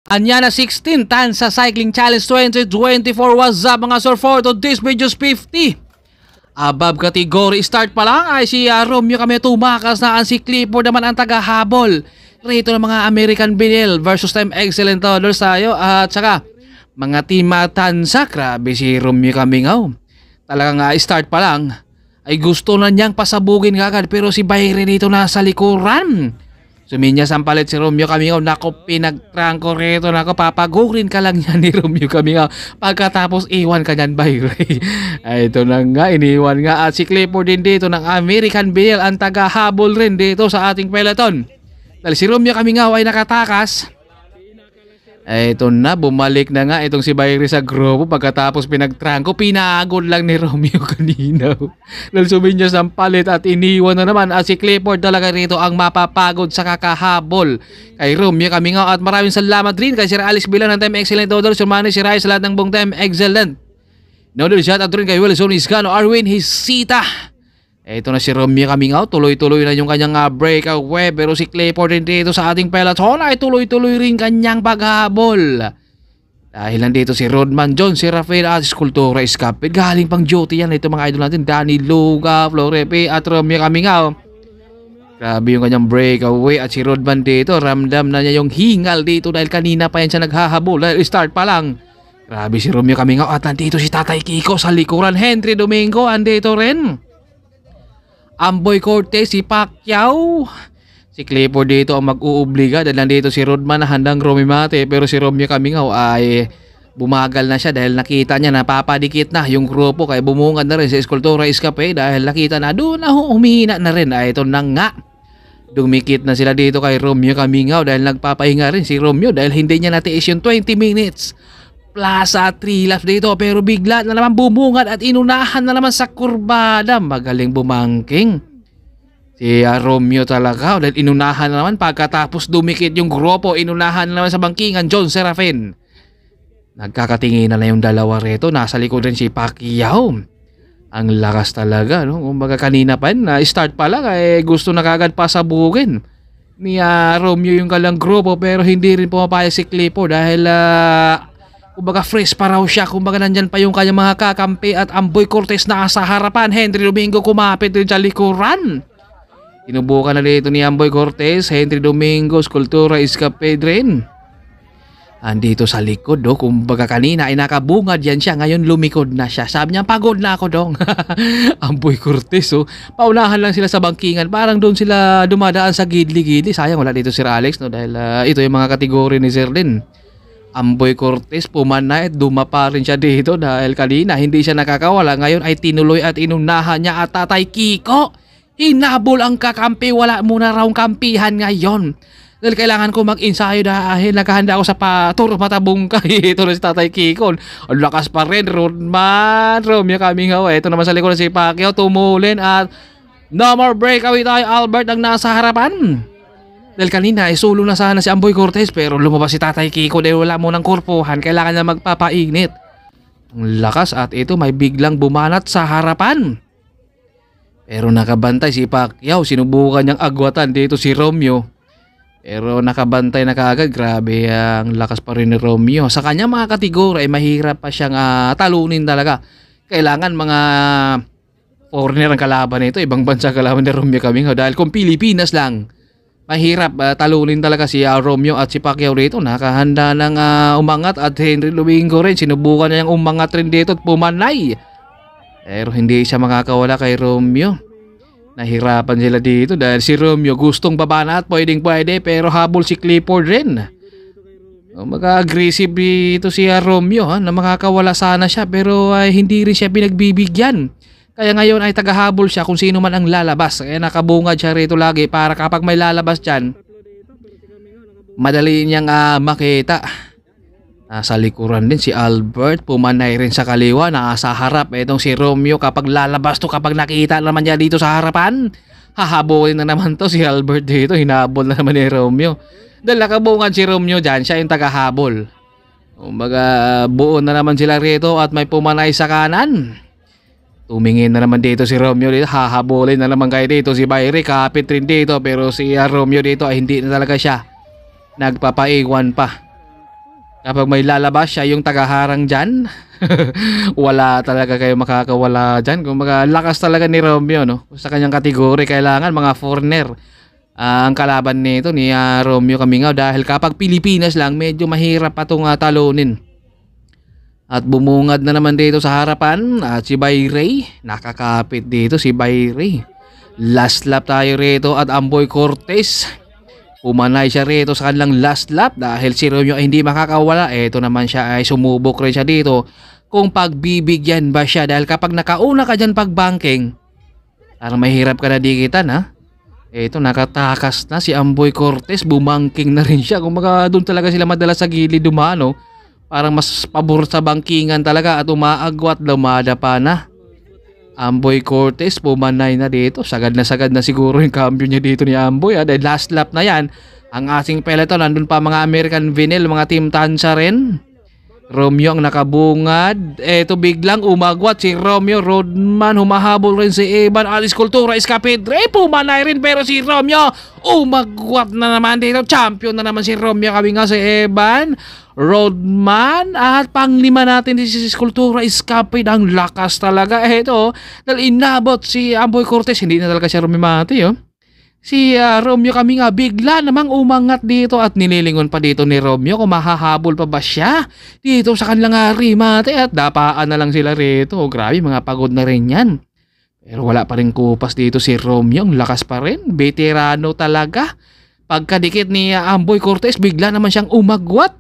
Anya na 16 tan sa Cycling Challenge 2024. What's up mga surfer? To this video's 50. Above category start pa lang ay si Romeo kami tumakas na ang si Clifford naman ang tagahabol. Rito ng mga American Binil versus Time Excellent Toddlers tayo at saka mga team Tansa. Grabe si Romeo Kamingaw. Talagang start pa lang ay gusto na niyang pasabugin kagad pero si Bayre dito nasa likuran. Suminyas ang palit si Romeo Kamingaw. Nako, pinagtrangko rito. Nako, papagurin ka lang yan ni Romeo Kamingaw. Pagkatapos iwan ka niyan, Bayre. Ay, ito na nga, iniwan nga. At si Clifford din dito ng American Binil ang tagahabol rin dito sa ating peloton. Dahil si Romeo Kamingaw ay nakatakas. Ay, ito na, bumalik na nga itong si Bayre sa grupo. Pagkatapos pinagtrangko, pinagod lang ni Romeo kanina. Dahil suminyas ang palit at iniwan na naman. At si Clifford talaga rito ang mapapagod sa kakahabol kay Romeo Kamingaw. At maraming salamat rin kay Sir Alex Bilan ng Time Excellent Toddlers. Sumani si Rai sa lahat ng buong Time Excellent. Nodal shout out rin kay Wilson Iscano, Arwin Hisita. Ito na si Romeo Kamingaw, tuloy-tuloy na yung kanyang breakaway. Pero si Clifford din dito sa ating peloton ay tuloy-tuloy rin kanyang paghabol. Dahil nandito si Rodman John, si Rafael at Skultura Escaped. Galing pang duty yan. Ito mga idol natin, Danny Luga, Florepe at Romeo Kamingaw. Grabe yung kanyang breakaway. At si Rodman dito, ramdam na niya yung hingal dito dahil kanina pa yan siya naghahabol. Dahil start pa lang. Grabe si Romeo Kamingaw. At nandito si Tatay Kiko sa likuran. Henry Domingo andito rin. Amboy Cortez, si Pacquiao. Si Clifford dito ang mag-uubliga dahil nandito si Rodman na handang rumimate. Pero si Romeo Kamingaw ay bumagal na siya dahil nakita niya na papadikit na yung grupo. Kaya bumungad na rin si Escultura Escape dahil nakita na doon na humihina na rin. Ay ito na nga. Dumikit na sila dito kay Romeo Kamingaw dahil nagpapahinga rin si Romeo dahil hindi niya natiis yung 20 minutes. Plaza 3 laps dito pero bigla na naman bumungad at inunahan na naman sa kurbada. Magaling bumangking si Romeo talaga dahil inunahan na naman pagkatapos dumikit yung grupo. Inunahan na naman sa bangkingan John Serafin. Nagkakatinginan na yung dalawa rito. Nasa likod rin si Pacquiao. Ang lakas talaga, no? Kumbaga kanina pa na start pa lang ay gusto na kagad pasabugin ni Romeo yung kalang grupo pero hindi rin pumapayag si Clifford dahil kumbaga fresh pa raw siya. Kumbaga nandyan pa yung kanyang mga kakampi at Amboy Cortez na sa harapan. Henry Domingo kumapit rin sa likuran. Tinubukan na dito ni Amboy Cortez. Henry Domingo, Skultura Escaped rin. Andito sa likod, do. Kumbaga kanina ay nakabungad yan siya. Ngayon lumikod na siya. Sabi niya, pagod na ako, dong. Amboy Cortez, oh. Paunahan lang sila sa bangkingan. Parang doon sila dumadaan sa gidli-gidli. Sayang wala dito Sir Alex, no? Dahil ito yung mga kategori ni Sir din. Amboy Cortez pumanay at dumapa rin siya dito dahil kanina hindi siya nakakawala. Ngayon ay tinuloy at inunahan niya at Tatay Kiko. Hinabol ang kakampi. Wala muna raw kampihan ngayon. Dahil kailangan ko mag-ensayo dahil nakahanda ako sa patur matabungkay. Ito na si Tatay Kiko. Ang lakas pa rin. Rodman, Romeo Kamingaw. Ito naman sa likod si Pacquiao. Tumulin at no more breakaway tayo. Albert ang nasa harapan. Dahil kanina ay sulong na sana si Amboy Cortez pero lumabas si Tatay Kiko dahil wala munang kurpuhan. Kailangan niya magpapainit. Ang lakas at ito may biglang bumanat sa harapan. Pero nakabantay si Pacquiao. Sinubukan niyang agwatan dito si Romeo. Pero nakabantay na kaagad. Grabe ang lakas pa rin ni Romeo. Sa kanya mga kategori ay mahirap pa siyang talunin talaga. Kailangan mga foreigner ang kalaban nito. Ibang bansa kalaban ni Romeo Kamingaw. Dahil kung Pilipinas lang, mahirap talunin talaga si Romeo at si Pacquiao rito. Nakahanda ng umangat at Henry Domingo rin. Sinubukan niya yung umangat rin dito at pumanay. Pero hindi siya makakawala kay Romeo. Nahirapan sila dito dahil si Romeo gustong babana at pwede pero habol si Clifford rin. Mag-aggressive dito si Romeo na makakawala sana siya pero hindi rin siya pinagbibigyan. Kaya ngayon ay tagahabol siya kung sino man ang lalabas. Kaya nakabungad siya rito lagi para kapag may lalabas dyan, madali niyang makita. Nasa likuran din si Albert. Pumanay rin sa kaliwa. Nasa harap. Itong si Romeo kapag lalabas to, kapag nakita naman niya dito sa harapan, hahabulin na naman to si Albert dito. Hinabol na naman ni Romeo. Dahil nakabungad si Romeo dyan, siya yung tagahabol. Umaga buo na naman sila rito at may pumanay sa kanan. Tumingin na naman dito si Romeo dito. Hahabulin na naman kayo dito si Bayre. Kapit rin dito pero si Romeo dito ay hindi na talaga siya nagpapaiwan pa. Kapag may lalabas siya yung tagaharang dyan, wala talaga kayo makakawala dyan. Kung lakas talaga ni Romeo, no? Sa kanyang kategory, kailangan mga foreigner ang kalaban nito ni Romeo Kamingaw, dahil kapag Pilipinas lang, medyo mahirap pa itong talunin. At bumungad na naman dito sa harapan at si Bayray, nakakapit dito si Bayray. Last lap tayo rito at Amboy Cortez, pumanay siya rito sa kanilang last lap dahil si Romeo ay hindi makakawala. Ito naman siya ay sumubok rin siya dito kung pagbibigyan ba siya, dahil kapag nakauna ka dyan pag banking, parang mahirap ka na dikitan ha. Ito nakatakas na si Amboy Cortez, bumangking na rin siya. Kung doon talaga sila madalas sa gilid dumano, parang mas pabor sa bangkingan talaga at umaagwat, lumada pa na. Amboy Cortez pumanay na dito. Sagad na siguro yung cambio niya dito ni Amboy. Dahil last lap na yan. Ang ating peloton, nandun pa mga American Vinyl, mga Team Tansa rin. Romeo ang nakabungad. Eto biglang umagwat si Romeo. Roadman, humahabol rin si Eban. Alice Cultura, Escapedre, pumanay rin, pero si Romeo umagwat na naman dito. Champion na naman si Romeo, kami nga si Eban, Roadman, at panglima natin si Escultura, Escaped. Ang lakas talaga. Eto, dahil inabot si Amboy Cortez, hindi na talaga siya rumimati, oh. Si Romeo kami nga bigla namang umangat dito at nililingon pa dito ni Romeo kung mahahabol pa ba siya dito sa kanilang rimate, at dapaan na lang sila rito. Grabe, mga pagod na rin yan. Pero wala pa rin kupas dito si Romeo, ang lakas pa rin, veterano talaga. Pagkadikit ni Amboy Cortez, bigla naman siyang umagwat.